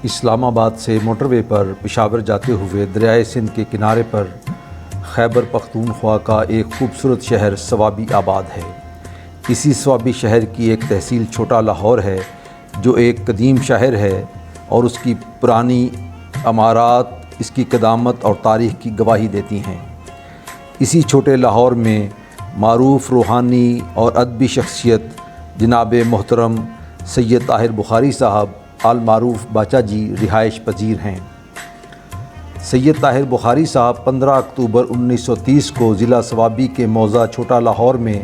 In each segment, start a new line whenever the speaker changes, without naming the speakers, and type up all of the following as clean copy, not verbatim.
اسلام آباد سے موٹر وے پر پشاور جاتے ہوئے دریائے سندھ کے کنارے پر خیبر پختونخوا کا ایک خوبصورت شہر ثوابی آباد ہے۔ اسی ثوابی شہر کی ایک تحصیل چھوٹا لاہور ہے جو ایک قدیم شہر ہے اور اس کی پرانی عمارات اس کی قدامت اور تاریخ کی گواہی دیتی ہیں۔ اسی چھوٹے لاہور میں معروف روحانی اور ادبی شخصیت جناب محترم سید طاہر بخاری صاحب المعروف باچا جی رہائش پذیر ہیں۔ سید طاہر بخاری صاحب 15 اکتوبر 1930 کو ضلع ثوابی کے موضع چھوٹا لاہور میں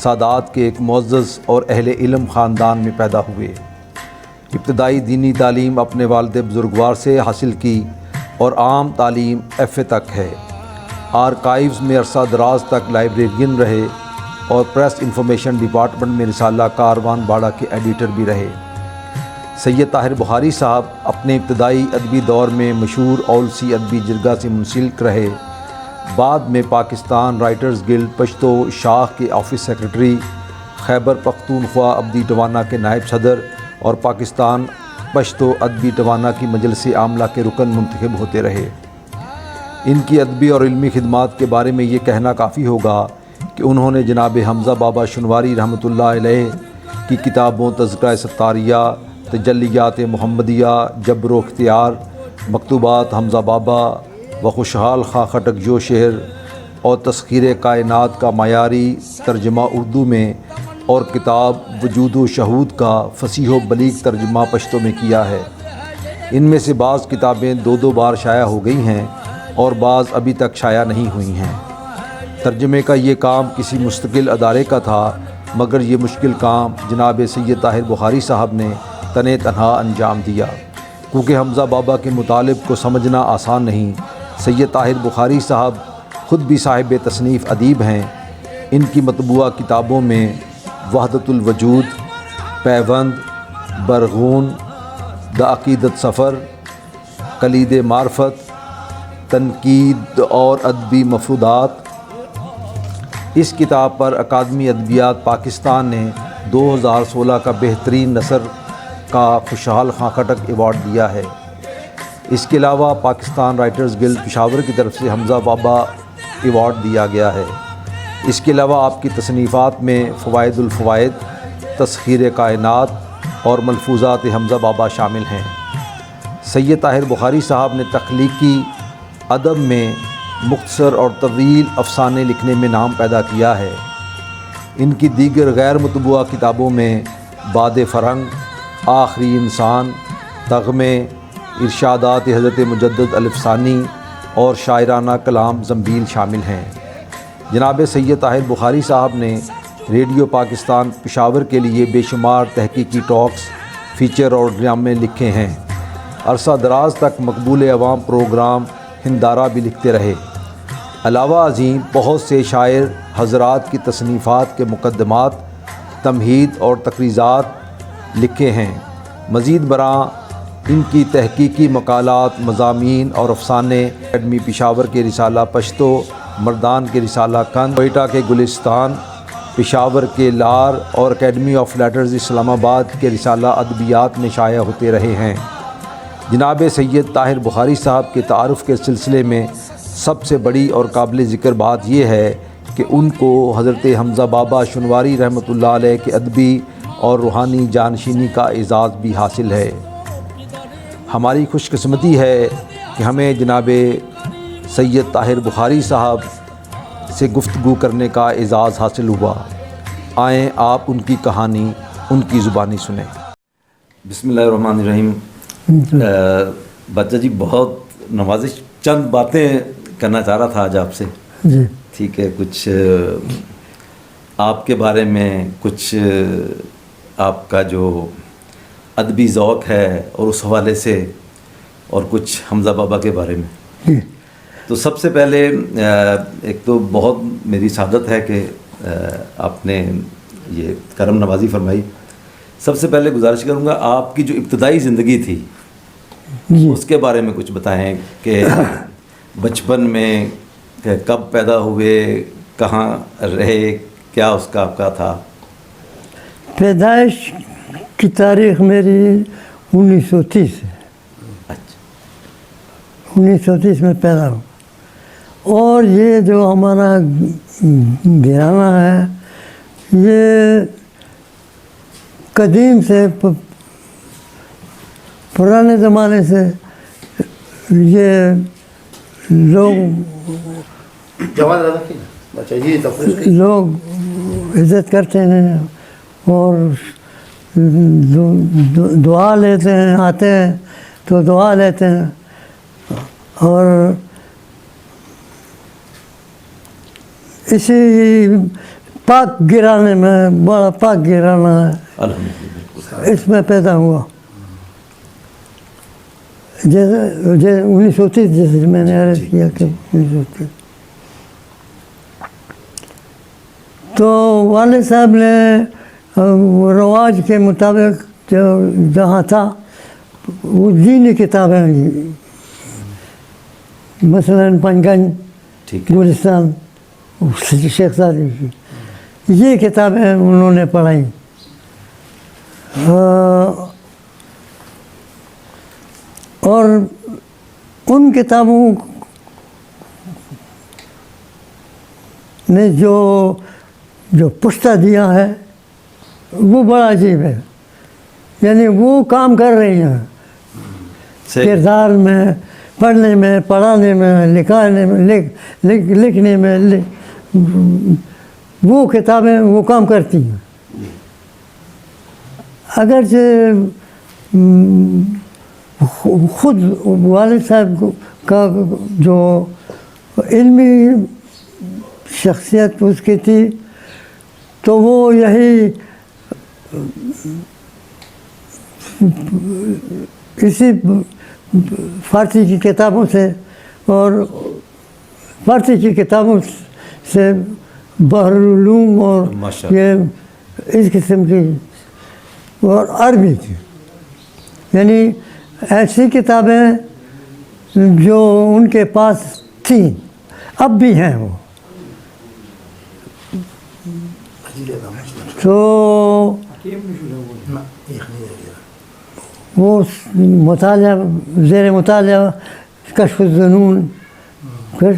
سادات کے ایک معزز اور اہل علم خاندان میں پیدا ہوئے۔ ابتدائی دینی تعلیم اپنے والد بزرگوار سے حاصل کی اور عام تعلیم ایف اے تک ہے۔ آرکائیوز میں عرصہ دراز تک لائبریرین رہے اور پریس انفارمیشن ڈپارٹمنٹ میں رسالہ کاروان باڑہ کے ایڈیٹر بھی رہے۔ سید طاہر بخاری صاحب اپنے ابتدائی ادبی دور میں مشہور اولسی ادبی جرگہ سے منسلک رہے۔ بعد میں پاکستان رائٹرز گلڈ پشتو شاخ کے آفس سیکرٹری، خیبر پختونخوا ابدی ٹوانا کے نائب صدر اور پاکستان پشتو ادبی ٹوانا کی مجلس عاملہ کے رکن منتخب ہوتے رہے۔ ان کی ادبی اور علمی خدمات کے بارے میں یہ کہنا کافی ہوگا کہ انہوں نے جناب حمزہ بابا شنواری رحمۃ اللہ علیہ کی کتابوں تذکرہ ستاریہ، تجلیات محمدیہ، جبر و اختیار، مکتوبات حمزہ بابا و خوشحال خاں خٹک جو شعر اور تسخیر کائنات کا معیاری ترجمہ اردو میں اور کتاب وجود و شہود کا فصیح و بلیغ ترجمہ پشتو میں کیا ہے۔ ان میں سے بعض کتابیں دو بار شائع ہو گئی ہیں اور بعض ابھی تک شائع نہیں ہوئی ہیں۔ ترجمے کا یہ کام کسی مستقل ادارے کا تھا، مگر یہ مشکل کام جناب سید طاہر بخاری صاحب نے تنے تنہا انجام دیا۔ کیونکہ حمزہ بابا کے مطالب کو سمجھنا آسان نہیں، سید طاہر بخاری صاحب خود بھی صاحب تصنیف ادیب ہیں۔ ان کی مطبوعہ کتابوں میں وحدت الوجود، پیوند، برغون، دا عقیدت سفر، کلید معرفت، تنقید اور ادبی مفردات۔ اس کتاب پر اکادمی ادبیات پاکستان نے 2016 کا بہترین نثر کا خوشحال خاں خٹک ایوارڈ دیا ہے۔ اس کے علاوہ پاکستان رائٹرز گلڈ پشاور کی طرف سے حمزہ بابا ایوارڈ دیا گیا ہے۔ اس کے علاوہ آپ کی تصنیفات میں فوائد الفوائد، تسخیر کائنات اور ملفوظات حمزہ بابا شامل ہیں۔ سید طاہر بخاری صاحب نے تخلیقی ادب میں مختصر اور طویل افسانے لکھنے میں نام پیدا کیا ہے۔ ان کی دیگر غیر مطبوعہ کتابوں میں باد فرنگ، آخری انسان، تغمے، ارشادات حضرت مجدد الف ثانی اور شاعرانہ کلام زنبیل شامل ہیں۔ جناب سید طاہر بخاری صاحب نے ریڈیو پاکستان پشاور کے لیے بے شمار تحقیقی ٹاکس، فیچر اور ڈرامے لکھے ہیں۔ عرصہ دراز تک مقبول عوام پروگرام ہندارہ بھی لکھتے رہے۔ علاوہ ازیں بہت سے شاعر حضرات کی تصنیفات کے مقدمات، تمہید اور تقریضات لکھے ہیں۔ مزید برآں ان کی تحقیقی مقالات، مضامین اور افسانے اکیڈمی پشاور کے رسالہ پشتو، مردان کے رسالہ کند، کوئٹہ کے گلستان، پشاور کے لار اور اکیڈمی آف لیٹرز اسلام آباد کے رسالہ ادبیات میں شائع ہوتے رہے ہیں۔ جناب سید طاہر بخاری صاحب کے تعارف کے سلسلے میں سب سے بڑی اور قابل ذکر بات یہ ہے کہ ان کو حضرت حمزہ بابا شنواری رحمۃ اللہ علیہ کے ادبی اور روحانی جانشینی کا اعزاز بھی حاصل ہے۔ ہماری خوش قسمتی ہے کہ ہمیں جناب سید طاہر بخاری صاحب سے گفتگو کرنے کا اعزاز حاصل ہوا۔ آئیں آپ ان کی کہانی ان کی زبانی سنیں۔ بسم اللہ الرحمن الرحیم۔ بچہ جی بہت نوازش، چند باتیں کرنا چاہ رہا تھا آج آپ سے۔
جی
ٹھیک ہے، کچھ آپ کے بارے میں، کچھ آپ کا جو ادبی ذوق ہے اور اس حوالے سے، اور کچھ حمزہ بابا کے بارے میں۔
جی
تو سب سے پہلے ایک تو بہت میری سعادت ہے کہ آپ نے یہ کرم نوازی فرمائی۔ سب سے پہلے گزارش کروں گا آپ کی جو ابتدائی زندگی تھی
جی
اس کے بارے میں کچھ بتائیں کہ بچپن میں کب پیدا ہوئے، کہاں رہے، کیا اس کا آپ کا تھا؟
پیدائش کی تاریخ میری 1930 ہے۔ 1930 میں پیدا ہوا. اور یہ جو ہمارا گھرانا ہے یہ قدیم سے پرانے زمانے سے یہ لوگ عزت کرتے ہیں اور دعا لیتے ہیں. آتے ہیں تو دعا لیتے ہیں. اور اسی پاک گرانے میں بڑا پاک گرانا ہے, اس میں پیدا ہوا. جیسے 1930 جیسے میں نے عرض کیا کہ 1930. تو والد صاحب نے رواج کے مطابق جو جہاں تھا وہ دینی کتابیں, مثلاً پنگنج, گلستان, شیخ سعدی کی, یہ کتابیں انہوں نے پڑھائیں. اور ان کتابوں نے جو پشتہ دیا ہے وہ بڑا عجیب ہے. یعنی وہ کام کر رہی ہیں کردار میں, پڑھنے میں, پڑھانے میں, لکھانے میں, لکھنے میں, وہ کتابیں وہ کام کرتی ہیں. اگرچہ خود والد صاحب کا جو علمی شخصیت اس کی تھی تو وہ یہی اسی فارسی کی کتابوں سے اور فارسی کی کتابوں سے بحر العلوم اور یہ اس قسم کی اور عربی کی, یعنی ایسی کتابیں جو ان کے پاس تھیں اب بھی ہیں. وہ مطالعہ زیر مطالعہ کشف الظنون, اور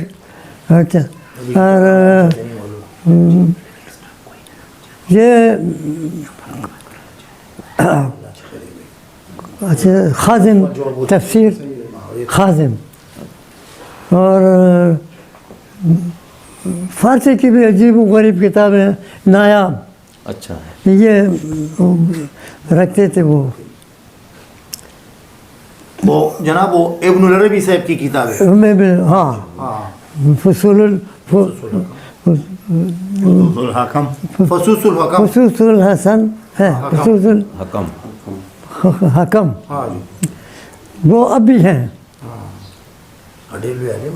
یہ اچھا خازن تفسیر خازن, اور فارسی کی بھی عجیب و غریب کتابیں نایاب.
اچھا,
یہ رکھتے تھے وہ
جناب وہ ابن العربی صاحب کی کتاب ہے
میں بھی. ہاں, فصوص الحسن ہے, فصوص الحکم, وہ اب بھی ہیں.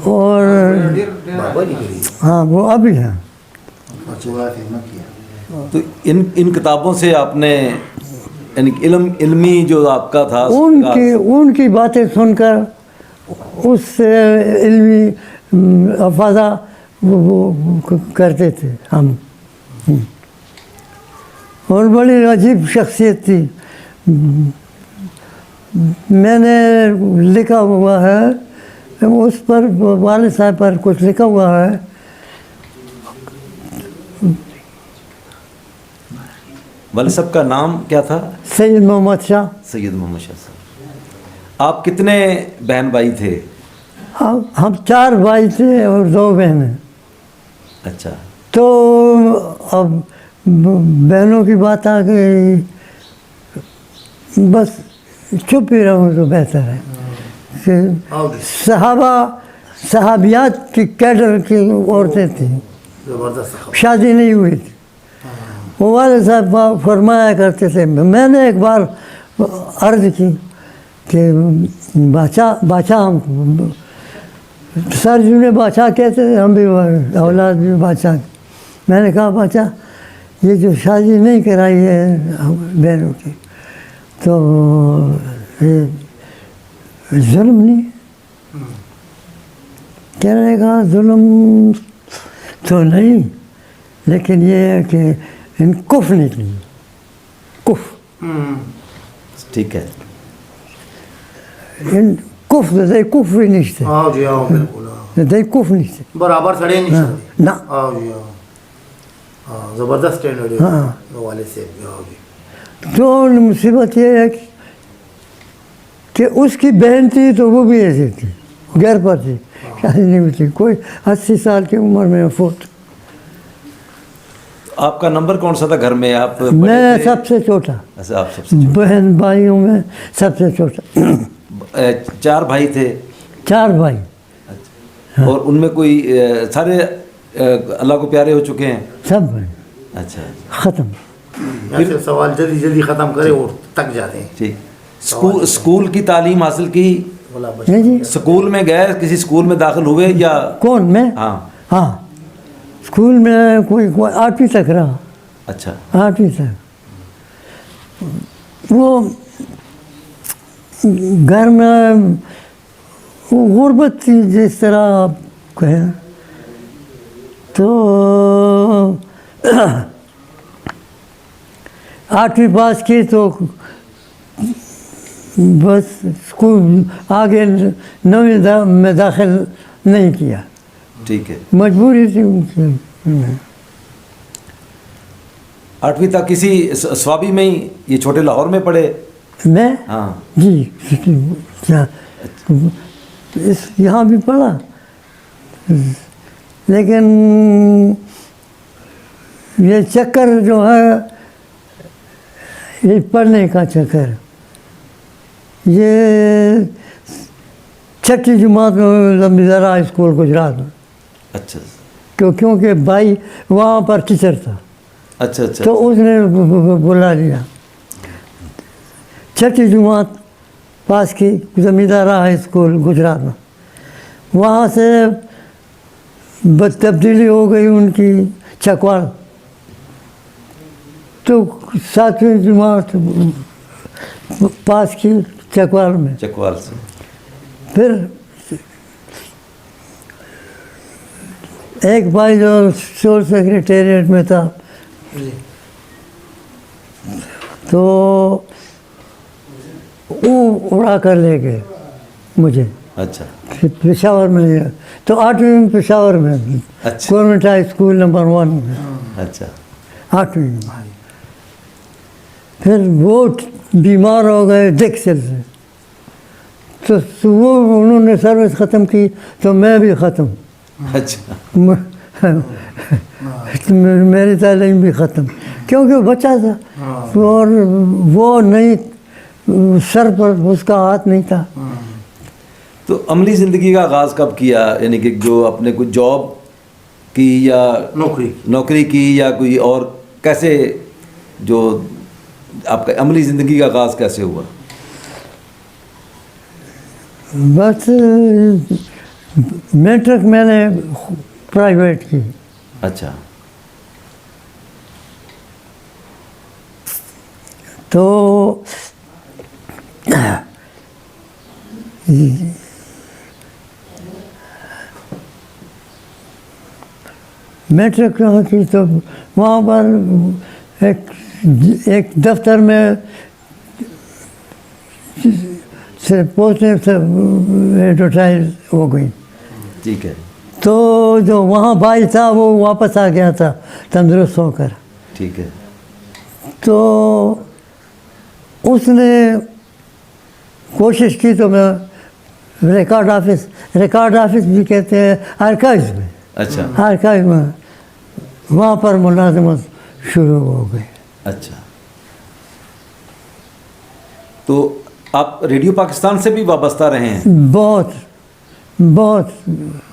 اور ہاں وہ اب بھی ہیں.
تو ان کتابوں سے آپ نے یعنی علمی جو آپ کا تھا
ان کی باتیں سن کر اس سے علمی افادہ وہ کرتے تھے ہم. اور بڑی عجیب شخصیت تھی. میں نے لکھا ہوا ہے اس پر, والد صاحب پر کچھ لکھا ہوا ہے.
والد صاحب کا نام کیا تھا؟
سید محمد شاہ.
سید محمد شاہ صاحب. آپ کتنے بہن بھائی تھے؟
ہم 4 بھائی تھے اور 2 بہنیں.
اچھا.
تو اب بہنوں کی بات آ گئی, بس چپ ہی رہوں تو بہتر ہے. کہ صحابیات کی کیڈر کی عورتیں تھیں, شادی نہیں ہوئی تھی. وہ والد صاحب فرمایا کرتے تھے. میں نے ایک بار عرض کی کہ بادشاہ ہم سر جو نے بادشاہ کہتے تھے, ہم بھی اولاد بھی بادشاہ. میں نے کہا بادشاہ یہ جو شادی نہیں کرائی ہے بہنوں کی تو یہ ظلم نہیں؟ کہنے کا ظلم تو نہیں, لیکن یہ ہے کہ ان کف نکلی, کف.
ٹھیک ہے.
ان Kufr, kufri nicht.
آؤ جی آؤ بالکل
Der Kufr nicht.
برابر سڑے نہیں سڑے
Na,
آؤ جی آؤ ہاں زبردست ٹرینڈ ہے والد سے آؤ جی
تو مصیبت یہ ہے کہ اس کی بہن تھی تو وہ بھی ایسی تھی، گھر پر تھی، شادی نہیں ہوئی تھی، کوئی 80 سال کی عمر میں فوت.
آپ کا نمبر کون سا تھا گھر میں؟ آپ
میں سب سے چھوٹا،
اچھا آپ سب سے
بہن بھائیوں میں سب سے چھوٹا.
4 بھائی تھے
4 بھائی.
اور ان میں کوئی سارے اللہ کو پیارے ہو چکے ہیں؟
سب بھائی
اچھا
ختم.
ایسے سوال جلدی جلدی ختم کرے اور تک جاتے ہیں.
ٹھیک. اسکول کی تعلیم حاصل کی؟
نہیں جی.
اسکول میں گئے؟ کسی اسکول میں داخل ہوئے یا؟
کون میں؟
ہاں
ہاں اسکول میں کوئی 8ویں تک رہا.
اچھا
8ویں تک. وہ گھر میں وہ غربت تھی جس طرح آپ کہیں تو 8ویں پاس کی تو بس اسکول آگے 9ویں میں داخل نہیں کیا.
ٹھیک ہے.
مجبوری تھی ان کی.
8ویں تک کسی سوابی میں ہی یہ چھوٹے لاہور میں پڑھے؟
میں
ہاں
جی یہاں بھی پڑھا لیکن یہ چکر جو ہے یہ پڑھنے کا چکر یہ 6ٹھی جماعت میں زمیندارا اسکول گجرات میں.
اچھا
کیونکہ بھائی وہاں پر ٹیچر تھا
اچھا اچھا
تو اس نے بلا لیا. 6ٹھی جماعت پاس کی زمیندارا ہائی اسکول گجرات میں. وہاں سے تبدیلی ہو گئی ان کی چکوال تو 7ویں جماعت پاس کی چکوال میں.
چکوال سے
پھر ایک بھائی جو سول سیکریٹریٹ میں تھا تو وہ اڑا کر لے گئے مجھے
اچھا
پشاور میں لیا. تو 8ویں میں پشاور میں
اچھا
گورنمنٹ ہائی اسکول نمبر 1 میں
اچھا
8ویں میں. پھر وہ بیمار ہو گئے دیکسل سے تو وہ انہوں نے سروس ختم کی تو میں بھی ختم.
اچھا
میری تعلیم بھی ختم کیونکہ وہ بچہ تھا اور وہ نہیں سر پر اس کا ہاتھ نہیں تھا.
تو عملی زندگی کا آغاز کب کیا؟ یعنی کہ جو اپنے کوئی جاب کی یا نوکری کی یا کوئی اور کیسے جو آپ کا عملی زندگی کا آغاز کیسے ہوا؟
بس میٹرک میں نے پرائیویٹ کی.
اچھا
تو میٹرک کہاں کی تو وہاں پر ایک دفتر میں سے پہنچنے سے ایڈورٹائز ہو گئی.
ٹھیک ہے.
تو جو وہاں بھائی تھا وہ واپس آ گیا تھا تندرست ہو کر.
ٹھیک ہے.
تو اس نے کوشش کی تو میں ریکارڈ آفس بھی کہتے ہیں آرکائیوز میں.
اچھا
آرکائیو میں وہاں پر ملازمت شروع ہو گئی.
اچھا تو آپ ریڈیو پاکستان سے بھی وابستہ رہے ہیں؟
بہت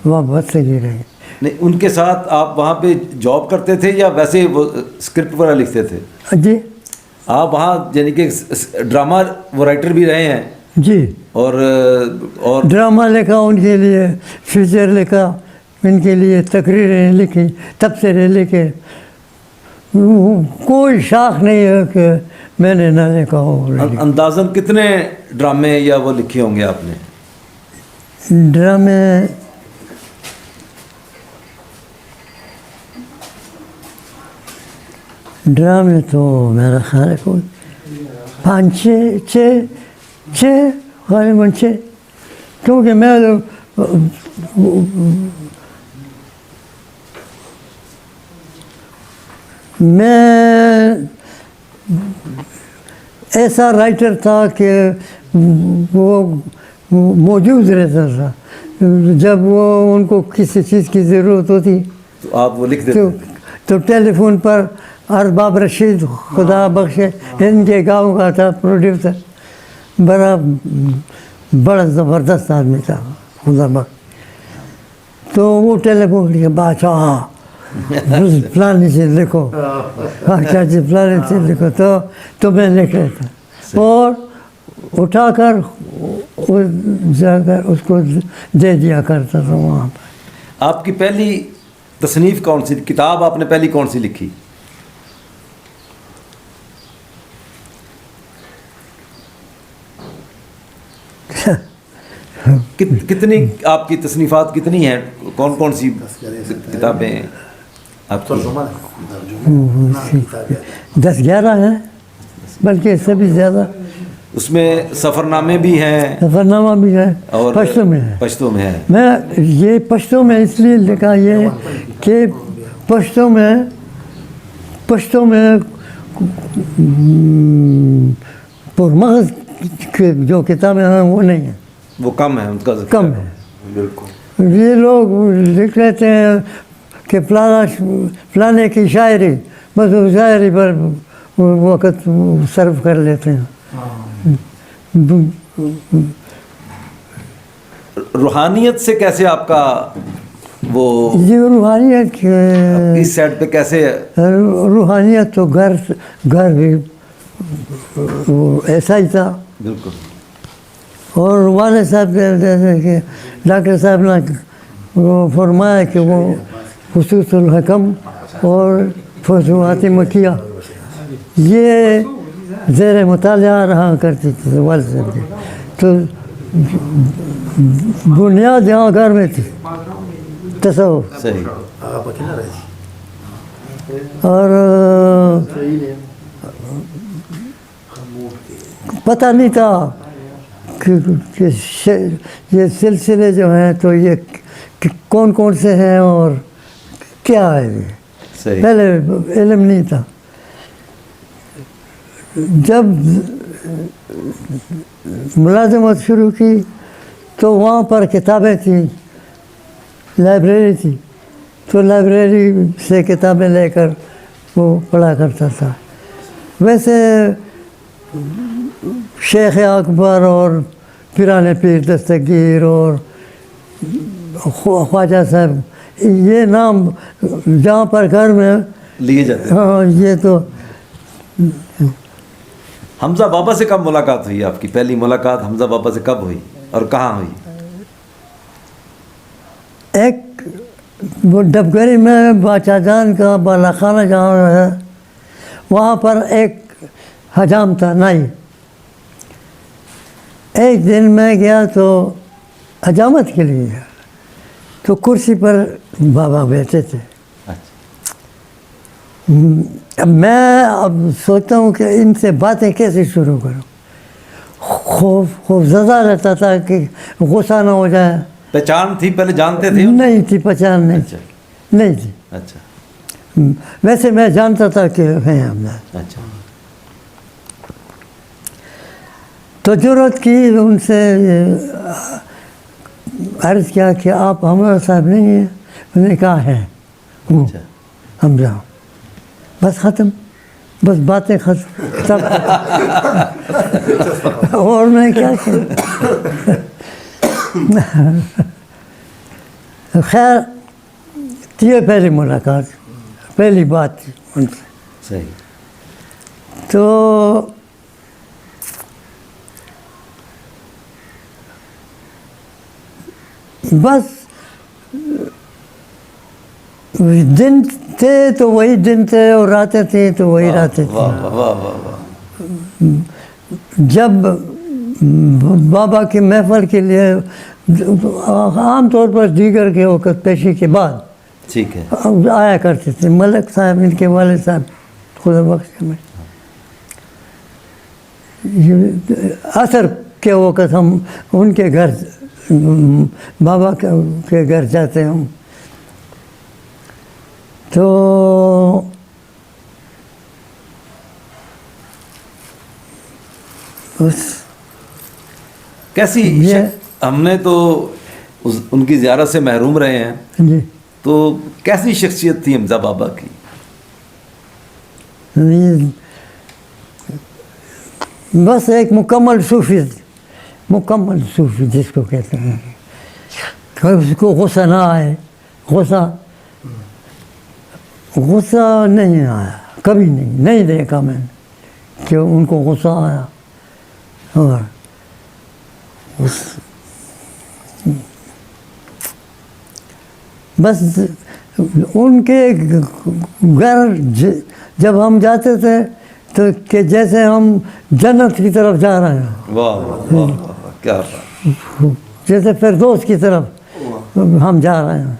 وابستگی رہی.
نہیں ان کے ساتھ آپ وہاں پہ جاب کرتے تھے یا ویسے وہ اسکرپٹ وغیرہ لکھتے تھے؟
جی
آپ وہاں یعنی کہ ڈرامہ وہ رائٹر بھی رہے ہیں؟
جی
اور
ڈرامہ لکھا ان کے لیے، فیچر لکھا ان کے لیے، تقریریں لکھی، تبصرے لکھے. کوئی شاخ نہیں ہے کہ میں نے نہ لکھا ہو.
اندازاً کتنے ڈرامے یا وہ لکھے ہوں گے آپ نے؟
ڈرامے تو میرا خیال ہے کوئی 5 6 غالباً 6. کیونکہ میں ایسا رائٹر تھا کہ وہ موجود رہتا تھا، جب وہ ان کو کسی چیز کی ضرورت ہوتی
تو آپ وہ لکھ دیتے؟
تو ٹیلی فون پر ارباب رشید خدا بخشے ان کے گاؤں کا تھا پروڈیوسر، بڑا زبردست آدمی تھا خدا بخش، تو وہ ٹیلی فون کے بادشاہ فلانی چیز لکھو، اچھا جی فلانی چیز لکھو، تو میں لکھ لیتا اور اٹھا کر جا کر اس کو دے دیا کرتا تھا وہاں پر۔
آپ کی پہلی تصنیف کون سی کتاب آپ نے پہلی کون سی لکھی؟ کتنی آپ کی تصنیفات کتنی ہیں؟ کون کون سی کتابیں ہیں آپ کی؟
10-11 ہیں، بلکہ اس سے بھی زیادہ۔
اس میں سفر نامے بھی ہیں،
سفر نامہ بھی ہے،
اور
پشتو میں ہے۔
پشتو میں ہے۔
میں یہ پشتو میں اس لیے لکھا یہ کہ پشتو میں پرمغز جو کتابیں ہیں وہ نہیں ہیں،
وہ کم ہے، ان کا ذکر
کم ہے۔
بالکل۔
یہ لوگ لکھ لیتے ہیں کہ فلانے کی شاعری، بس وہ شاعری پر وقت صرف کر لیتے ہیں۔
روحانیت سے کیسے آپ کا وہ
یہ روحانیت
اس سائڈ پہ کیسے؟
روحانیت تو گھر بھی ایسا ہی تھا
بالکل۔
اور والد صاحب جیسے کہ ڈاکٹر صاحب نے وہ فرمایا کہ وہ خصوص الحکم اور فتوحات مکیہ یہ زیر مطالعہ رہا کرتی تھی والد صاحب کی، تو بنیاد یہاں گھر میں تھی تصوف،
صحیح۔
اور پتہ نہیں تھا کہ یہ سلسلے جو ہیں تو یہ کون کون سے ہیں اور کیا ہے یہ،
صحیح۔
پہلے علم نہیں تھا۔ جب ملازمت شروع کی تو وہاں پر کتابیں تھیں، لائبریری تھی، تو لائبریری سے کتابیں لے کر وہ پڑھا کرتا تھا۔ ویسے شیخ اکبر اور پیران پیر دستگیر اور خواجہ صاحب، یہ نام جہاں پر گھر میں
لیے جاتے ہیں۔
ہاں، یہ تو
حمزہ بابا سے کب ملاقات ہوئی آپ کی؟ پہلی ملاقات حمزہ بابا سے کب ہوئی اور کہاں ہوئی؟
ایک وہ ڈبگری میں باچا جان کا بالا خانہ جہاں ہے وہاں پر ایک حجام تھا نائی۔ ایک دن میں گیا تو حجامت کے لیے، تو کرسی پر بابا بیٹھے تھے۔ میں اب سوچتا ہوں کہ ان سے باتیں کیسے شروع کروں، خوف زدہ رہتا تھا کہ غصہ نہ ہو جائے۔
پہچان تھی پہلے؟ جانتے تھے؟
نہیں تھی پہچان، نہیں تھی۔
اچھا
ویسے میں جانتا تھا کہ ہیں ہم نے۔
اچھا۔
تو جرأت کی ان سے عرض کیا کہ آپ حمزہ صاحب نہیں ہیں؟ انہوں نے کہا ہے ہوں حمزہ، بس ختم، بس باتیں ختم۔ اور میں کیا کروں؟ خیر یہ پہلی ملاقات، پہلی بات تھی ان سے۔
صحیح۔
تو بس دن تھے تو وہی دن تھے اور راتیں تھیں تو وہی راتیں تھیں۔
واہ واہ واہ واہ۔
جب بابا کی محفل کے لیے عام طور پر دیگر کے وقت پیشی کے بعد
ٹھیک ہے
آیا کرتے تھے ملک صاحب، ان کے والد صاحب خدا بخش میں، عصر کے وقت ہم ان کے گھر بابا کے گھر جاتے ہم تو
کیسی ہم نے تو ان کی زیارت سے محروم رہے ہیں،
جی
تو کیسی شخصیت تھی حمزہ بابا کی؟
بس ایک مکمل صوفی جس کو کہتے ہیں، اس کو غصہ نہ آئے، غصہ نہیں آیا کبھی، نہیں دیکھا میں نے کہ ان کو غصہ آیا. اور بس ان کے گھر جب ہم جاتے تھے تو کہ جیسے ہم جنت کی طرف جا رہے ہیں،
واہ واہ واہ واہ، کیا بات.
جیسے فردوس کی طرف ہم جا رہے ہیں.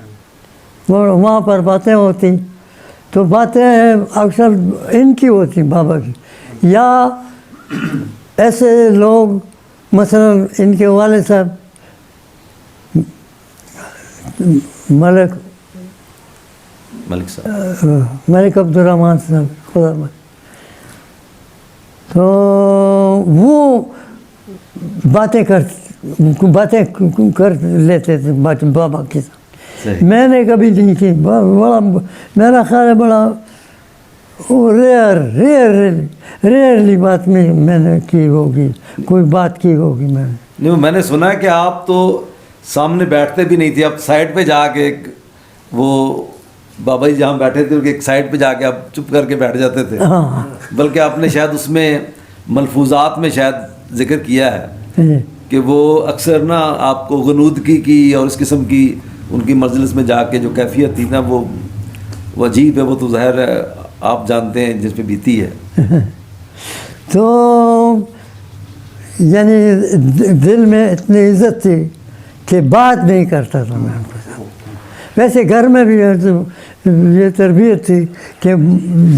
وہاں پر باتیں ہوتی تو باتیں اکثر ان کی ہوتی بابا کی، یا ایسے لوگ مثلا ان کے والد صاحب ملک عبد الرحمن صاحب خدا بخش، تو وہ باتیں کر لیتے تھے بابا کے ساتھ. میں نے کبھی نہیں کی، بڑا میرا خیال ہے بڑا ریئرلی بات میں نے کی ہوگی، کوئی بات کی ہوگی میں نے.
نہیں، میں نے سنا ہے کہ آپ تو سامنے بیٹھتے بھی نہیں تھے، آپ سائڈ پہ جا کے وہ بابا جی جہاں بیٹھے تھے ایک سائڈ پہ جا کے آپ چپ کر کے بیٹھ جاتے تھے. بلکہ آپ نے شاید اس میں ملفوظات میں شاید ذکر کیا ہے کہ وہ اکثر نا آپ کو غنودگی کی اور اس قسم کی ان کی مجلس میں جا کے جو کیفیت تھی نا وہ عجیب ہے، وہ تو ظاہر ہے آپ جانتے ہیں جس پہ بیتی ہے.
تو یعنی دل میں اتنی عزت تھی کہ بات نہیں کرتا تھا میں ان کے ساتھ. ویسے گھر میں بھی یہ تربیت تھی کہ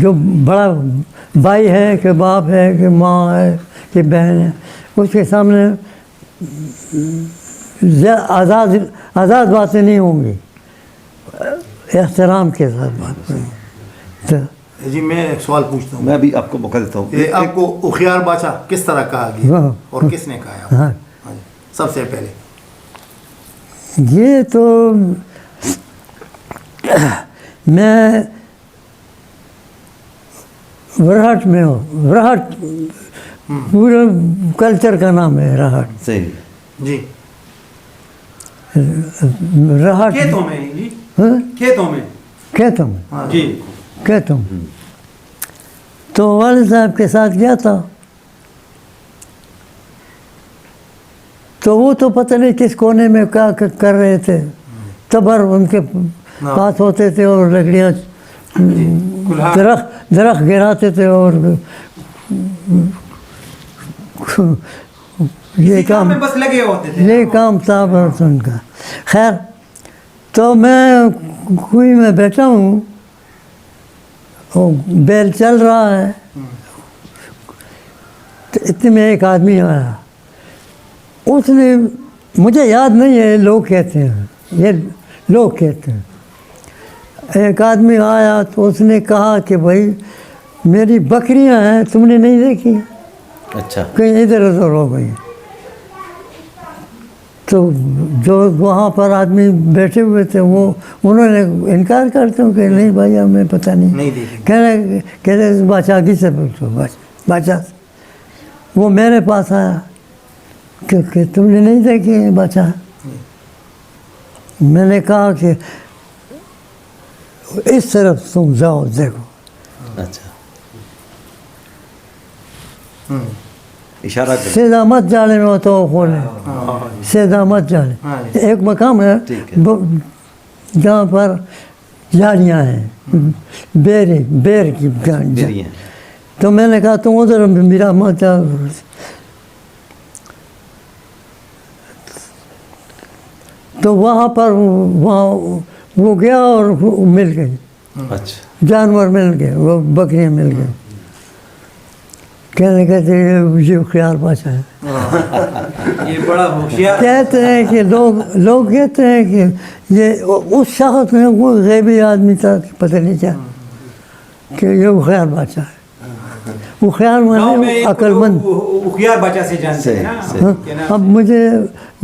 جو بڑا بھائی ہے کہ باپ ہے کہ ماں ہے کہ بہن ہے، اس کے سامنے آزاد باتیں نہیں ہوں گی، احترام کے ساتھ بات کریں.
جی میں ایک سوال پوچھتا ہوں،
میں بھی آپ کو موقع دیتا ہوں.
آپ کو اخیار بادشاہ کس طرح کہا گیا اور کس نے کہا؟
ہاں
سب سے پہلے
یہ تو میں ورہٹ میں ہوں، ورہٹ پورے کلچر کا نام ہے رہٹ.
صحیح.
جی
رہٹ
کھیتوں میں جی،
ہاں؟
کھیتوں میں
کہتا ہوں
جی.
کہتا ہوں. تو والد صاحب کے ساتھ گیا تھا، تو وہ تو پتہ نہیں کس کونے میں کیا کر رہے تھے. تبر ان کے پاس ہوتے تھے اور لکڑیاں درخت گراتے تھے اور یہ کام
میں بس لگے ہوتے تھے.
یہ کام تھا بس ان کا. خیر تو میں کوئی میں بیٹھا ہوں، بیل چل رہا ہے، تو اتنے میں ایک آدمی آیا. اس نے مجھے یاد نہیں ہے، لوگ کہتے ہیں، یہ لوگ کہتے ہیں. ایک آدمی آیا تو اس نے کہا کہ بھائی میری بکریاں ہیں، تم نے نہیں دیکھی؟
اچھا.
کہیں ادھر ادھر ہو گئی. تو جو وہاں پر آدمی بیٹھے ہوئے تھے وہ انہوں نے انکار کرتے ہوں کہ نہیں بھائی ہمیں پتہ نہیں. کہہ رہے بادشاہ کی سے پوچھو، بادشاہ. وہ میرے پاس آیا کہ تم نے نہیں دیکھی بادشاہ؟ میں نے کہا کہ اس طرف تم جاؤ دیکھو.
اچھا. اشارہ کر.
سیدھا مت جانے میں تو کھولے، سیدھا مت جانے. ایک مقام ہے جہاں پر جھاڑیاں ہیں، بیر کی جھاڑیاں. تو میں نے کہا تم ادھر میرا مت جاؤ. تو وہاں پر وہ گیا اور مل گئی.
اچھا.
جانور مل گئے، وہ بکریاں مل گئیں. کہنے کہتے یہ خیال بادشاہ ہے.
یہ بڑا ہوشیار
کہتے ہیں کہ لوگ کہتے ہیں کہ یہ اس شخص میں وہ غیبی آدمی تھا پتہ نہیں کیا کہ یہ وہ خیال بادشاہ ہے. وہ خیال
گاؤں میں
مند عقل مند.
اخیار بچہ سے جانتے ہیں نا کہ نا
اب مجھے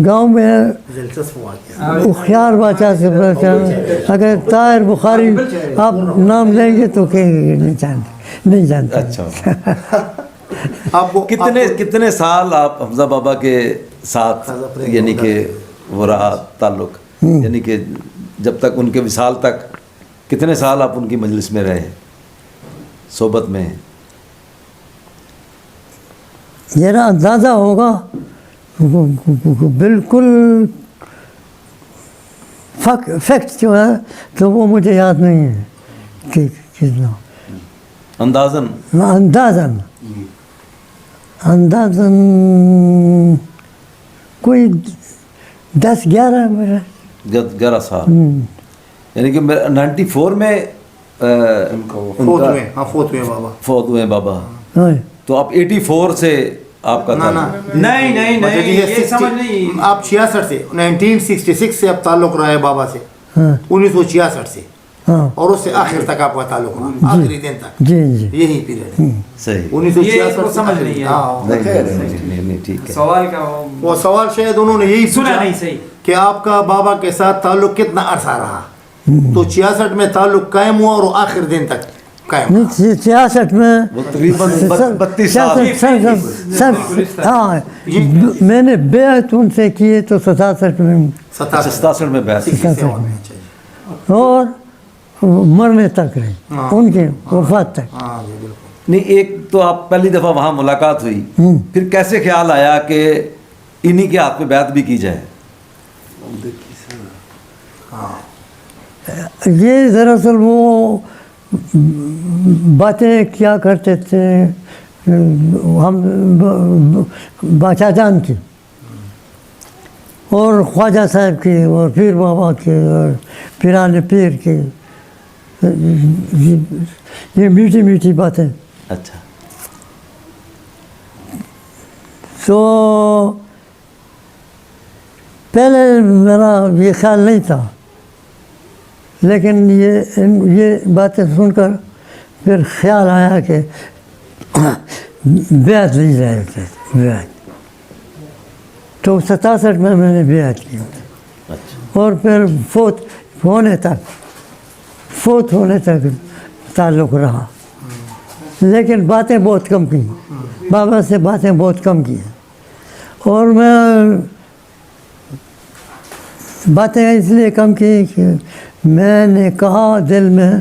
گاؤں میں
دلچسپ واقعہ.
اخیار بادشاہ سے پہچانا. اگر طاہر بخاری آپ نام لیں گے تو کہیں گے نہیں جانتے.
اچھا
آپ کو
کتنے سال آپ حمزہ بابا کے ساتھ یعنی کہ وہ رہا تعلق، یعنی کہ جب تک ان کے وصال تک کتنے سال آپ ان کی مجلس میں رہے، صحبت میں؟
میرا اندازہ ہوگا بالکل فیکٹ جو ہے تو وہ مجھے یاد نہیں ہے کہ کتنا.
اندازاً
اندازاً کوئی 10-11
11 سال، یعنی کہ 94 میں
فوت ہوئے بابا.
فوت ہوئے بابا،
ہاں.
تو آپ 84 سے آپ کا تعلق؟
نہیں یہ سمجھ نہیں.
آپ 66 سے 1966 سے آپ تعلق رہا ہے بابا سے،
ہاں
1966 سے،
ہاں
اور اس سے آخر تک آپ کا تعلق رہا، آخری دن تک.
جی جی.
یہی پیریڈ ہے
صحیح.
1966
یہ سمجھ نہیں ہے.
ہاں.
نہیں ٹھیک ہے.
سوال کا
وہ سوال شاید انہوں نے یہی
سنا
پوچھا
نہیں صحیح
کہ آپ کا بابا کے ساتھ تعلق کتنا عرصہ رہا، تو 66 میں تعلق قائم ہوا اور آخر دن تک قائم رہا.
66 میں
وہ تقریباً 32 سال.
ہاں میں نے بیعت ان سے کی ہے تو 67 میں
67 میں بیعت کی.
67 میں اور مرنے تک رہی ان کی وفات تک.
ہاں جی بالکل.
نہیں، ایک تو آپ پہلی دفعہ وہاں ملاقات ہوئی، پھر کیسے خیال آیا کہ انہی کے ہاتھ پہ بیعت بھی کی جائے؟
یہ دراصل وہ باتیں کیا کرتے تھے ہم باچا جان کی اور خواجہ صاحب کی اور پیر بابا کی اور پیران پیر کی، یہ میٹھی میٹھی باتیں.
اچھا.
تو پہلے میرا یہ خیال نہیں تھا، لیکن یہ باتیں سن کر پھر خیال آیا کہ بیعت لی جائے. بیعت تو 67 میں نے بیعت کی اور پھر فوت ہونے تک تعلق رہا، لیکن باتیں بہت کم کی، بابا سے باتیں بہت کم کی. اور میں باتیں اس لیے کم کی کہ میں نے کہا دل میں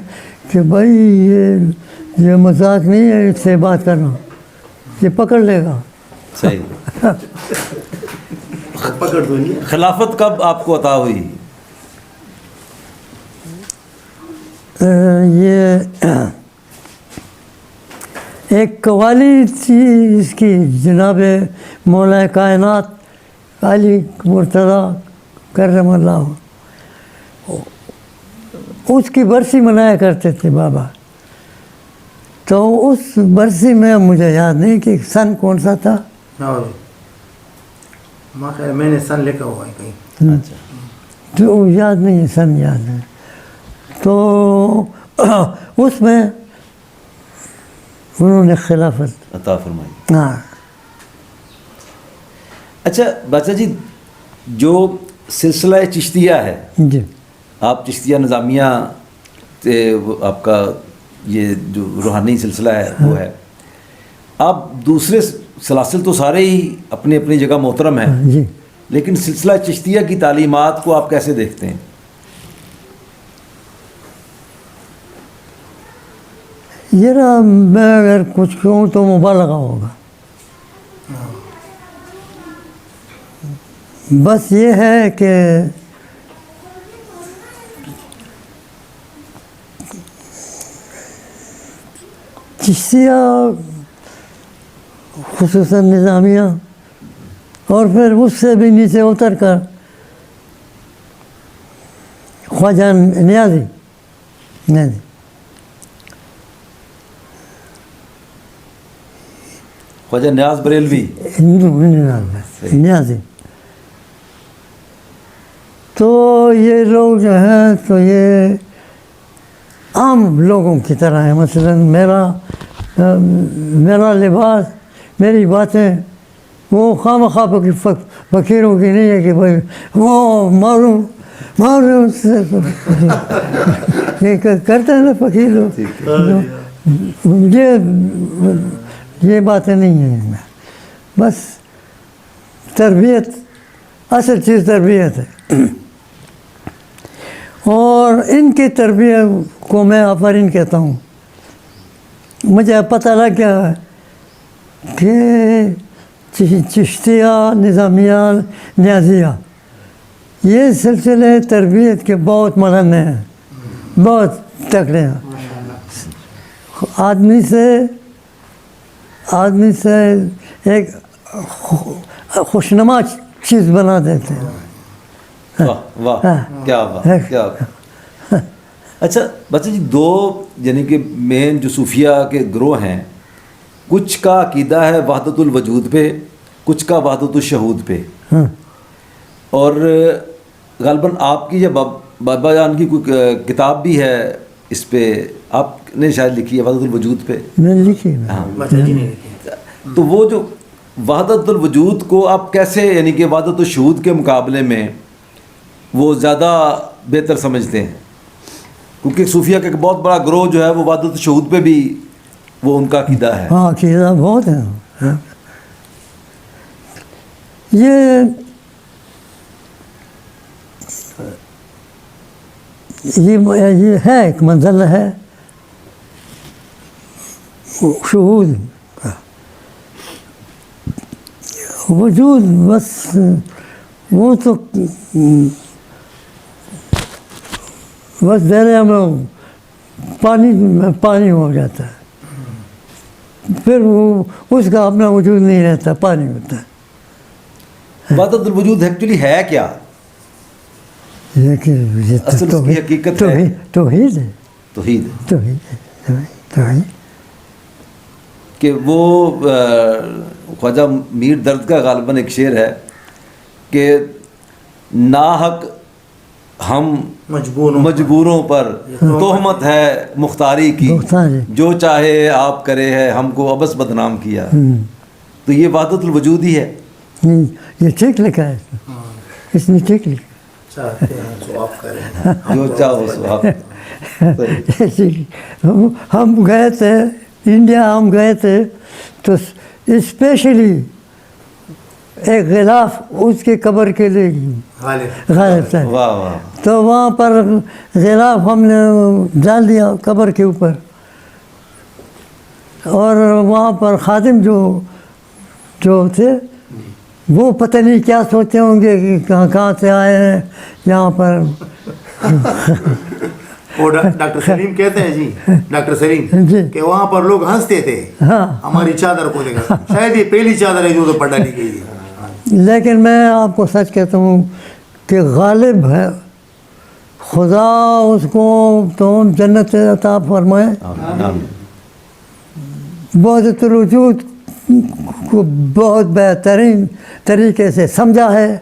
کہ بھائی یہ مذاق نہیں ہے اس سے بات کرنا، یہ پکڑ لے گا.
صحیح.
پکڑ دو نہیں.
خلافت کب آپ کو عطا ہوئی؟
یہ ایک قوالی تھی اس کی، جناب مولا کائنات علی مرتضیٰ کرم اللہ، اس کی برسی منایا کرتے تھے بابا. تو اس برسی میں مجھے یاد نہیں کہ سن کون سا تھا،
میں نے سن لکھا ہوا ہے کہیں.
تو یاد نہیں، سن یاد ہے. تو اس میں انہوں نے خلافت
عطا فرمائی.
ہاں.
اچھا باچا جی، جو سلسلہ چشتیہ ہے،
جی
آپ چشتیہ نظامیہ آپ کا یہ جو روحانی سلسلہ ہے وہ ہے. آپ دوسرے سلاسل تو سارے ہی اپنی اپنی جگہ محترم ہیں،
جی.
لیکن سلسلہ چشتیہ کی تعلیمات کو آپ کیسے دیکھتے ہیں؟
ذرا میں اگر کچھ کہوں تو مبالغہ ہوگا. بس یہ ہے کہ چشتیہ خصوصاً نظامیہ اور پھر اس سے بھی نیچے اتر کر خواجہ نیازی
خواجہ نیاز بریلوی،
نیازی تو یہ لوگ جو ہیں تو یہ عام لوگوں کی طرح ہیں. مثلا میرا لباس، میری باتیں وہ خواہ فقیروں کی نہیں ہے کہ بھائی وہ معلوم یہ کرتے ہیں نا فقیر لوگ. یہ باتیں نہیں ہیں. بس تربیت، اصل چیز تربیت ہے. اور ان کی تربیت کو میں آفرین کہتا ہوں. مجھے پتہ لگ گیا کہ چشتیہ، نظامیہ، نیازیہ یہ سلسلے تربیت کے بہت ملن ہیں، بہت تکڑے ہیں. آدمی سے ایک خوشنما چیز بنا دیتے ہیں.
واہ واہ، کیا بات، کیا بات. اچھا بچہ جی، دو یعنی کہ مین جو صوفیہ کے گروہ ہیں، کچھ کا عقیدہ ہے وحدت الوجود پہ، کچھ کا وحدت الشہود پہ. اور غالباً آپ کی یا بابا جان کی کوئی کتاب بھی ہے اس پہ، آپ نے شاید لکھی ہے وحدت الوجود پہ.
میں نے لکھی.
تو وہ جو وحدت الوجود کو آپ کیسے یعنی کہ وحدت الشہود کے مقابلے میں وہ زیادہ بہتر سمجھتے ہیں؟ کیونکہ صوفیہ کا ایک بہت بڑا گروہ جو ہے وہ وحدت الشہود پہ بھی وہ ان کا عقیدہ ہے.
ہاں، عقیدہ بہت ہے. یہ ہے ایک منزل ہے شہود کا وجود. بس وہ تو بس دریا میں پانی ہو جاتا ہے، پھر وہ اس کا اپنا وجود نہیں رہتا، پانی ہوتا ہے.
وحدت الوجود ایکچولی ہے کیا؟ اصل اس کی حقیقت ہے
توحید ہے.
توحید
توحید
کہ وہ خواجہ میر درد کا غالباً ایک شعر ہے کہ ناحق ہم مجبوروں پر تہمت ہے مختاری کی، جو چاہے آپ کرے ہے ہم کو ابس بدنام کیا. تو یہ وحدت الوجود ہی ہے.
یہ ٹھیک لکھا ہے، اس نے ٹھیک لکھا.
جو چاہو سو آپ.
ہم گئے تھے انڈیا، ہم گئے تھے تو اسپیشلی ایک غلاف اس کی قبر کے لیے غالب تھا. تو وہاں پر غلاف ہم نے ڈال دیا قبر کے اوپر، اور وہاں پر خادم جو تھے وہ پتہ نہیں کیا سوچتے ہوں گے کہ کہاں سے آئے ہیں یہاں پر.
وہ ڈاکٹر سلیم کہتے ہیں جی، ڈاکٹر سلیم کہ وہاں پر لوگ ہنستے تھے ہماری چادر کو دیکھا، شاید یہ پہلی چادر ہے جو پڑ ڈالی گئی ہے.
لیکن میں آپ کو سچ کہتا ہوں کہ غالب ہے خدا، اس کو تو جنت عطا فرمائے. وحدت الوجود کو بہت بہترین طریقے سے سمجھا ہے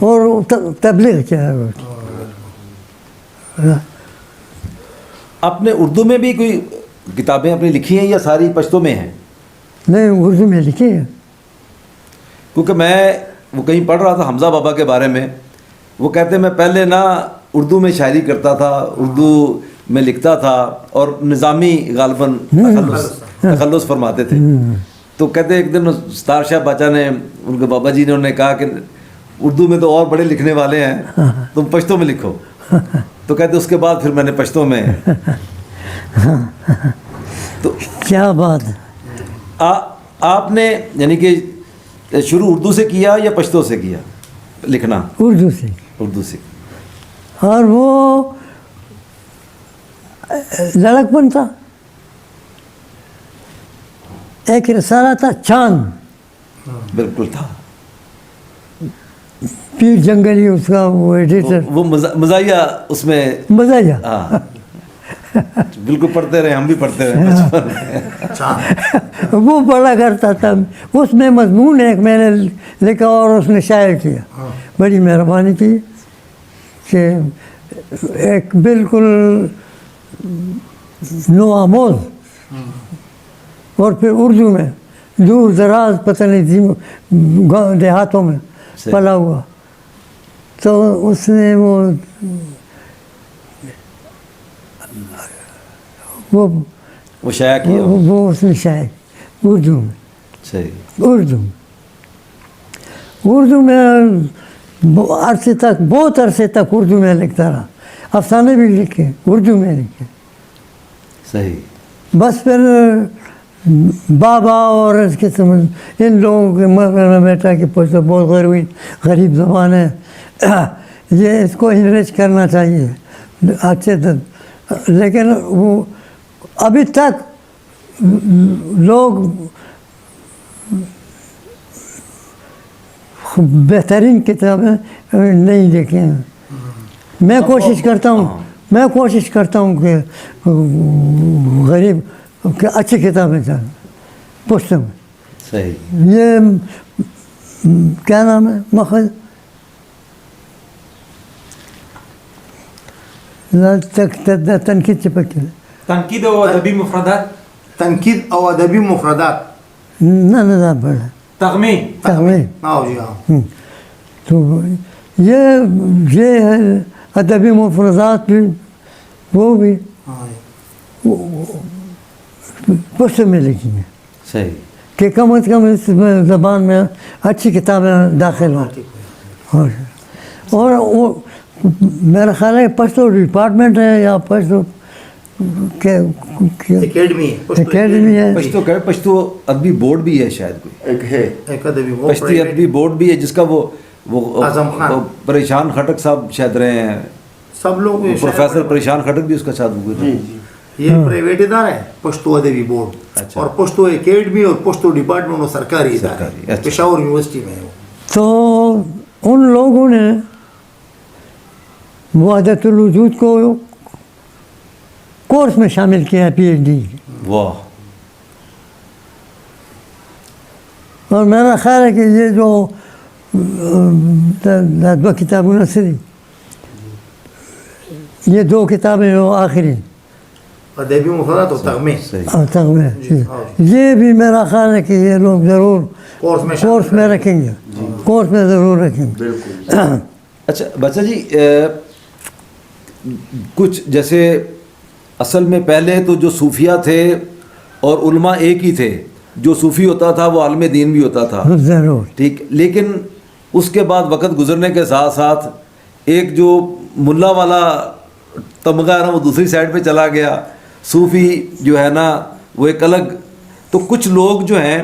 اور تبلیغ کیا ہے.
آپ نے اردو میں بھی کوئی کتابیں اپنی لکھی ہیں یا ساری پشتو میں ہیں؟
نہیں، اردو میں لکھی ہے.
کیونکہ میں وہ کہیں پڑھ رہا تھا حمزہ بابا کے بارے میں، وہ کہتے ہیں میں پہلے نا اردو میں شاعری کرتا تھا، اردو میں لکھتا تھا، اور نظامی غالباً تخلص فرماتے تھے. تو کہتے ایک دن ستار شاہ باچا نے، ان کے بابا جی نے انہوں نے کہا کہ اردو میں تو اور بڑے لکھنے والے ہیں، تم پشتو میں لکھو. تو کہتے اس کے بعد پھر میں نے پشتو میں. تو
کیا بات ہے.
آپ نے یعنی کہ شروع اردو سے کیا یا پشتو سے کیا لکھنا؟ اردو سے.
اور وہ لڑکپن تھا. ایک رسالہ تھا چاند،
بالکل تھا.
پیر جنگلی اس کا وہ ایڈیٹر،
وہ مزاحیہ اس میں
مزاحیہ.
ہاں بالکل پڑھتے رہے، ہم بھی پڑھتے رہے.
وہ پڑھا کرتا تھا. اس میں مضمون ایک میں نے لکھا اور اس نے شائع کیا. بڑی مہربانی کی. کہ ایک بالکل نو آموز اور پھر اردو میں دور دراز پتہ نہیں تھی گاؤں دیہاتوں میں پلا ہوا، تو اس نے
وہ شائع کیا
وہ اس نے شاید اردو میں
صحیح
اردو میں عرصے تک بہت عرصے تک اردو میں لکھتا رہا، افسانے بھی لکھے اردو میں لکھے.
صحیح
بس پھر بابا اور اس کے ان لوگوں کے بیٹا کہ پوچھو بہت غریب زبان ہے، یہ اس کو انریچ کرنا چاہیے اچھے تک. لیکن وہ ابھی تک لوگ بہترین کتابیں نہیں لکھے ہیں. میں کوشش کرتا ہوں کہ غریب کہ اچھی کتابیں چاہیں پوچھتا ہوں.
صحیح
یہ کیا نام ہے مخرج تنقید چپکی
تنقید و ادبی مفردات
تنقید او ادبی مفردات
نہ پڑھا
تغمین
ہاں جی ہاں
تو یہ ہے ادبی مفردات بھی، وہ بھی پشتو میں لکھی ہیں
صحیح
کہ کم از کم اس زبان میں اچھی کتابیں داخل ہوں. اور وہ میرا خیال ہے پشتو ڈپارٹمنٹ ہے یا پشتو اکیڈمی ہے،
پشتو ادبی بورڈ بھی ہے شاید کوئی
ایک ادبی
پشتی ادبی بورڈ بھی ہے جس کا وہ
اعظم خان
پریشان خٹک صاحب شاید رہے ہیں،
سب لوگ
پروفیسر پریشان خٹک بھی اس کا ساتھ ہوئے.
یہ پرائیویٹ ادارہ ہے پشتو ادبی بورڈ، اور پشتو اکیڈمی اور پشتو ڈپارٹمنٹ وہ سرکاری ادارہ ہے پشاور یونیورسٹی میں.
تو ان لوگوں نے وحدت الوجود کو کورس میں شامل کیا ہے پی ایچ ڈی.
واہ.
اور میرا خیال ہے کہ یہ جو دو کتابوں نے سے یہ دو کتابیں جو آخری
ادبی مفردات اور
تغمین، یہ بھی میرا خیال ہے کہ یہ لوگ ضرور کورس میں رکھیں گے، کورس میں ضرور رکھیں گے.
اچھا بچہ جی، کچھ جیسے اصل میں پہلے تو جو صوفیہ تھے اور علماء ایک ہی تھے، جو صوفی ہوتا تھا وہ عالم دین بھی ہوتا تھا
ضرور،
ٹھیک. لیکن اس کے بعد وقت گزرنے کے ساتھ ساتھ ایک جو ملا والا تمغہ ہے نا وہ دوسری سائڈ پہ چلا گیا، صوفی جو ہے نا وہ ایک الگ. تو کچھ لوگ جو ہیں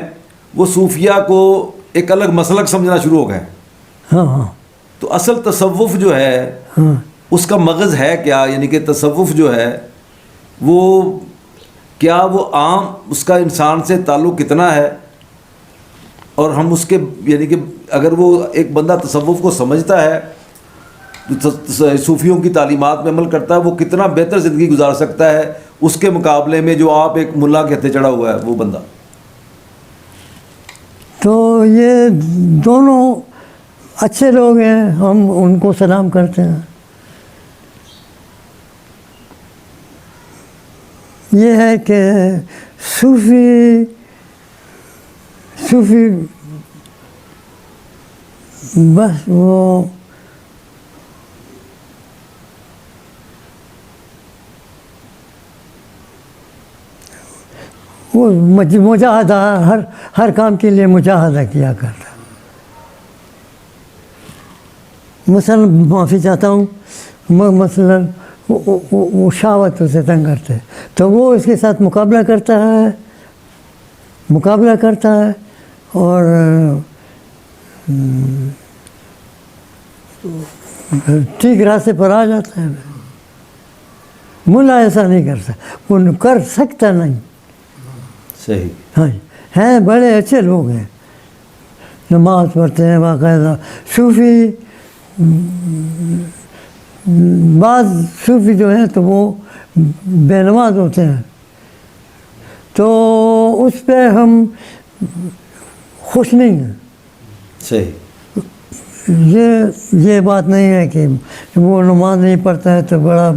وہ صوفیہ کو ایک الگ مسلک سمجھنا شروع ہو گئے.
ہاں.
تو اصل تصوف جو ہے اس کا مغز ہے کیا؟ یعنی کہ تصوف جو ہے وہ کیا وہ عام اس کا انسان سے تعلق کتنا ہے، اور ہم اس کے یعنی کہ اگر وہ ایک بندہ تصوف کو سمجھتا ہے، صوفیوں کی تعلیمات میں عمل کرتا ہے، وہ کتنا بہتر زندگی گزار سکتا ہے اس کے مقابلے میں جو آپ ایک ملا کے ہتھے چڑھا ہوا ہے وہ بندہ.
تو یہ دونوں اچھے لوگ ہیں، ہم ان کو سلام کرتے ہیں. یہ ہے کہ صوفی بس وہ مجاہدہ ہر کام کے لیے مجاہدہ کیا کرتا. مثلا معافی چاہتا ہوں، مثلا وہ شہوت اسے تنگ کرتے تو وہ اس کے ساتھ مقابلہ کرتا ہے اور ٹھیک راستے پر آ جاتا ہے. ملا ایسا نہیں کر سکتا نہیں.
صحیح.
ہاں ہیں بڑے اچھے لوگ ہیں، نماز پڑھتے ہیں باقاعدہ. صوفی بعض صوفی جو ہیں تو وہ بے نماز ہوتے ہیں، تو اس پہ ہم خوش نہیں ہیں.
صحیح.
یہ بات نہیں ہے کہ وہ نماز نہیں پڑھتا ہے تو بڑا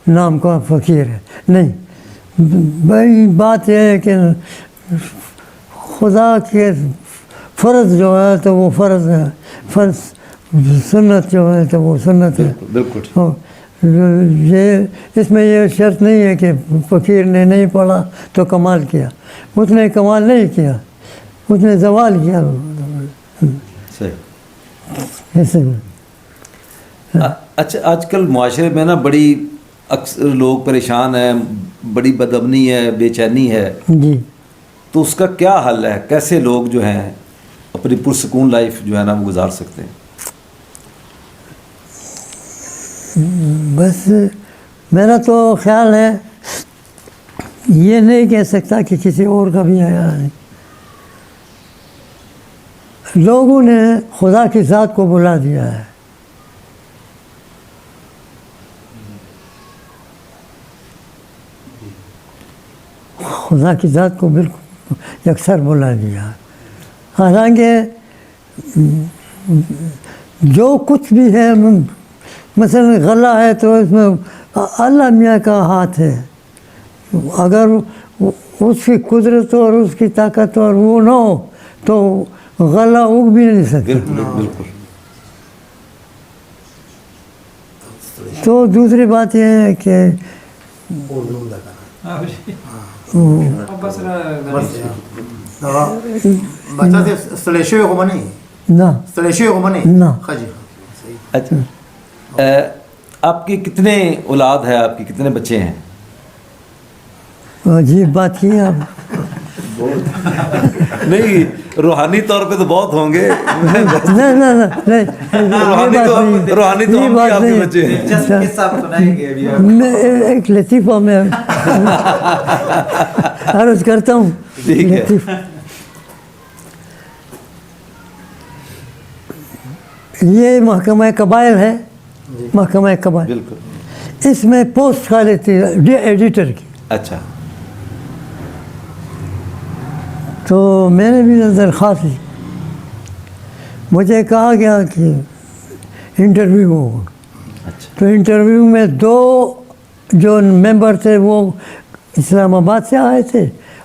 نام کا فقیر ہے. نہیں، بھائی بات یہ ہے کہ خدا کے فرض جو ہے تو وہ فرض ہے، فرض سنت جو ہے تو وہ سنت ہے.
بالکل.
یہ اس میں یہ شرط نہیں ہے کہ فقیر نے نہیں پڑھا تو کمال کیا. اس نے کمال نہیں کیا، اس نے زوال کیا.
صحیح.
ایسے میں
اچھا، آج کل معاشرے میں نا بڑی اکثر لوگ پریشان ہیں، بڑی بدامنی ہے، بے چینی ہے.
جی،
تو اس کا کیا حل ہے؟ کیسے لوگ جو ہیں اپنی پرسکون لائف جو ہے نا وہ گزار سکتے ہیں؟
بس میرا تو خیال ہے، یہ نہیں کہہ سکتا کہ کسی اور کا بھی آیا نہیں. لوگوں نے خدا کی ذات کو بلا دیا ہے. خدا کی ذات کو بالکل یکسر بلا دیا. حالانکہ جو کچھ بھی ہے، مثلا غلہ ہے تو اس میں اللہ میاں کا ہاتھ ہے. اگر اس کی قدرت اور اس کی طاقت اور وہ نہ ہو تو غلہ اگ بھی نہیں سکتا.
بالکل.
تو دوسری بات یہ ہے کہ
بچہ سے ستړی شوی خو به نه یې؟
نہ
ستړی شوی خو به نه یې؟
نہ.
ښه جي، صحیح.
اچھا، آپ کی کتنے اولاد ہے؟ آپ کی کتنے بچے ہیں؟
عجیب بات کی آپ.
نہیں، روحانی طور پہ تو بہت ہوں گے.
نہیں
روحانی تو
یہ
ہم
بات
بھی آپ کے
نہیں.
بچے ہیں.
میں ایک لطیفہ میں عرض کرتا ہوں.
ٹھیک ہے.
یہ محکمہ قبائل ہے، محکمہ قبائل.
بالکل.
اس میں پوسٹ خالی تھی ایڈیٹر کی.
اچھا.
تو میں نے بھی درخواست دی. مجھے کہا گیا کہ انٹرویو ہوگا.
اچھا.
تو انٹرویو میں 2 جو ممبر تھے وہ اسلام آباد سے آئے تھے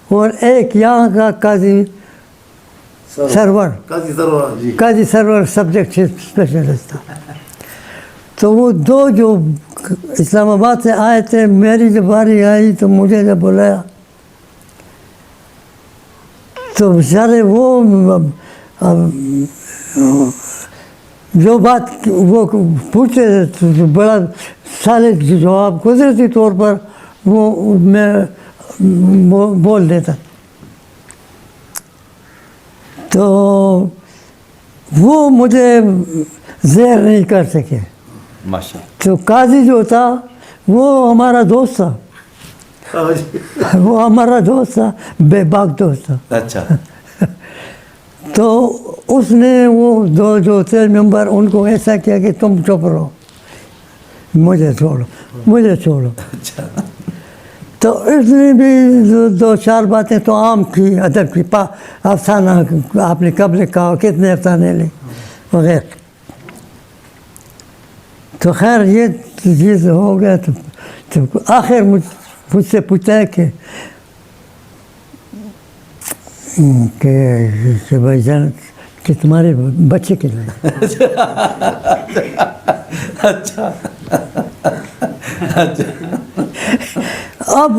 اور ایک یہاں کا قاضی سرور،
قاضی سرور، جی.
قاضی سرور سبجیکٹ اسپیشلسٹ تھا. تو وہ 2 جو اسلام آباد سے آئے تھے، میری جب باری آئی تو مجھے جب بلایا تو بیچارے وہ جو بات وہ پوچھتے تھے تو بڑا سارے جواب قدرتی طور پر وہ میں بول دیتا. تو وہ مجھے زہر نہیں کر سکے.
ماشاء اللہ.
تو قاضی جو تھا وہ ہمارا دوست تھا، وہ ہمارا دوست تھا، بے باک دوست تھا.
اچھا.
تو اس نے وہ 2 جو تھے ممبر ان کو ایسا کیا کہ تم چپ رہو، مجھے چھوڑو، مجھے چھوڑو.
اچھا.
تو اس نے بھی 2-4 باتیں تو عام کی، ادب کی، افسانہ آپ نے کب لکھا، کتنے افسانے لے وغیرہ. تو خیر یہ چیز ہو گیا. تو آخر مجھ سے پوچھتا ہے کہ بھائی جان کہ تمہارے بچے کے لیے.
اچھا. اچھا.
اب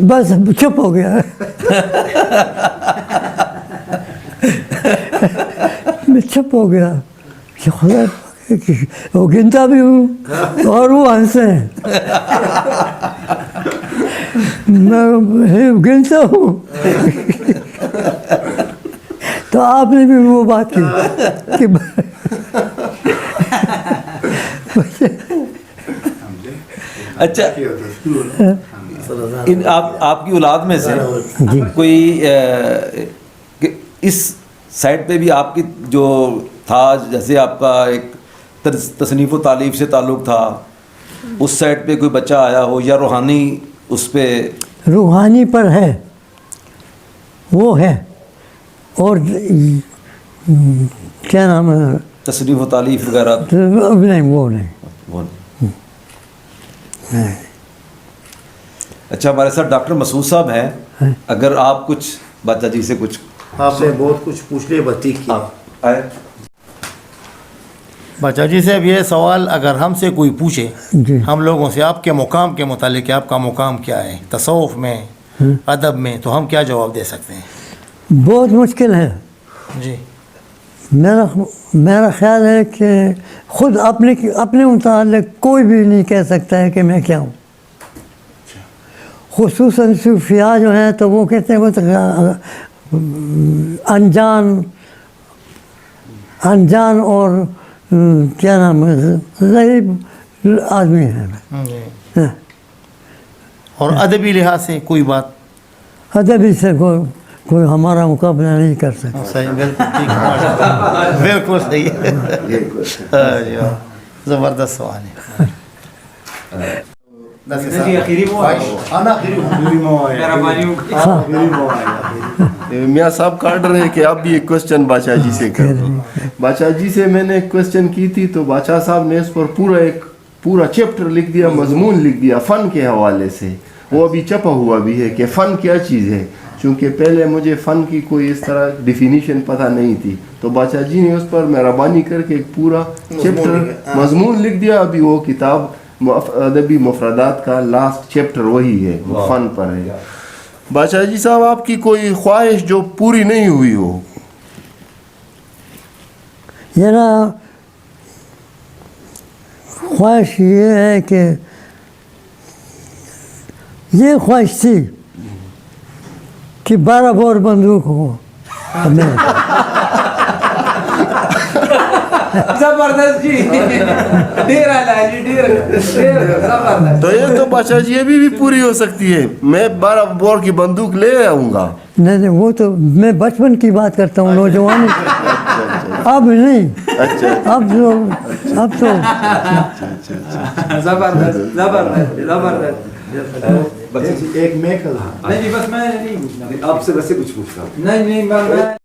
بس چپ ہو گیا. میں چپ ہو گیا کہ خدا وہ گنتا بھی ہوں اور وہ ہنسے ہیں. میں گنتا ہوں. تو آپ نے بھی وہ بات کی کہ
اچھا، آپ کی اولاد میں سے کوئی اس سائڈ پہ بھی آپ کی جو تھا، جیسے آپ کا ایک تصنیف و تعلیف سے تعلق تھا، اس سائڈ پہ کوئی بچہ آیا ہو یا روحانی اس پہ؟
روحانی پر ہے، وہ ہے. اور کیا نام ہے
تصنیف و تعلیف وغیرہ
تو اب نہیں، وہ نہیں.
وہ اچھا، ہمارے ساتھ ڈاکٹر مسعود صاحب ہیں. اگر آپ کچھ باچا جی سے کچھ
آپ نے بہت کچھ پوچھ لیا، بس ٹھیک کیا.
آئے.
بچا جی صاحب، یہ سوال اگر ہم سے کوئی پوچھے،
جی.
ہم لوگوں سے آپ کے مقام کے متعلق کہ آپ کا مقام کیا ہے تصوف میں، ادب میں، تو ہم کیا جواب دے سکتے ہیں؟
بہت مشکل ہے.
جی.
میرا خیال ہے کہ خود اپنے متعلق کوئی بھی نہیں کہہ سکتا ہے کہ میں کیا ہوں. خصوصاً صوفیاء جو ہیں تو وہ کہتے ہیں وہ انجان اور کیا نام ہے، غریب آدمی ہیں.
جی. اور ادبی لحاظ سے کوئی بات؟
ادبی سے کوئی ہمارا مقابلہ نہیں کر سکتا.
صحیح، بالکل ٹھیک ہے، بالکل صحیح ہے. زبردست سوال ہے.
جی آخری
میاں صاحب کاٹ رہے کہ آپ بھی ایک کوشچن بادشاہ جی سے کرو. بادشاہ جی سے میں نے ایک کوشچن کی تھی تو بادشاہ صاحب نے اس پر پورا چیپٹر لکھ دیا، مضمون لکھ دیا فن کے حوالے سے. وہ ابھی چھپا ہوا بھی ہے کہ فن کیا چیز ہے، چونکہ پہلے مجھے فن کی کوئی اس طرح ڈیفینیشن پتہ نہیں تھی. تو بادشاہ جی نے اس پر مہربانی کر کے ایک پورا چیپٹر مضمون لکھ دیا. ابھی وہ کتاب ادبی مفردات کا لاسٹ چیپٹر وہی ہے، وہ فن پر ہے. بادشاہ جی صاحب، آپ کی کوئی خواہش جو پوری نہیں ہوئی ہو؟
میرا خواہش یہ ہے کہ یہ خواہش تھی کہ 12 بور بندوق ہو.
زبردست جی، ڈیر آیا جی، ڈیر زبردست.
تو یہ تو بادشاہ جی ابھی بھی پوری ہو سکتی ہے. میں 12 بور کی بندوق لے آؤں گا.
نہیں، وہ تو میں بچپن کی بات کرتا ہوں، نوجوانی. اب نہیں، اب تو
زبردست زبردست زبردست.
ایک میں
نہیں جی، بس میں نہیں پوچھنا
آپ سے ویسے کچھ پوچھ رہا ہوں.
نہیں میں